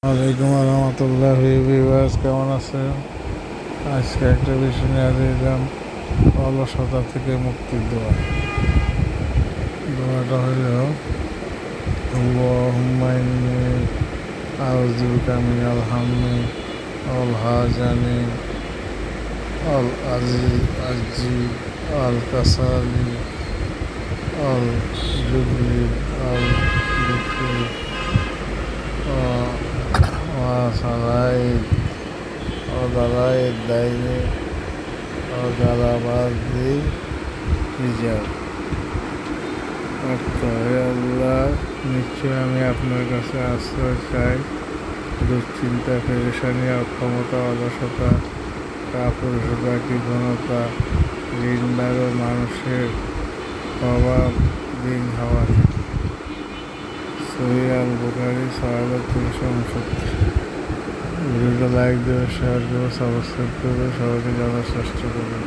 ওয়ালাইকুম রহমতুল্লাহ ভিউয়ার্স, কেমন আছেন? আজকে একটা বিষয় নিয়ে দিলাম, অলসতা থেকে মুক্তির দোয়া। দোয়াটা হইল আল্লাহুম্মা ইন্নী আউযুবিকা মিনাল হাম্মি ওয়াল হাযানি ওয়াল আজজি ওয়াল কাসালি ওয়াল জুবনি ওয়াল বুখলি وضلال الدين وغلبات الرجال। আল্লাহ, নিশ্চয় আমি আপনার কাছে আশ্রয় চাই দুশ্চিন্তা, পেরেশানি, অক্ষমতা, অলসতা, কাপুরুষতা, কৃপণতা, ঋণদার ও মানুষের প্রভাব দিন হওয়া থেকে। সহিহ আল বুখারী ৬৩৬৯। ভিডিওটা লাইক দেবে, শেয়ার করবে, সাবস্ক্রাইব করবে, সবাইকে জানার চেষ্টা করবে।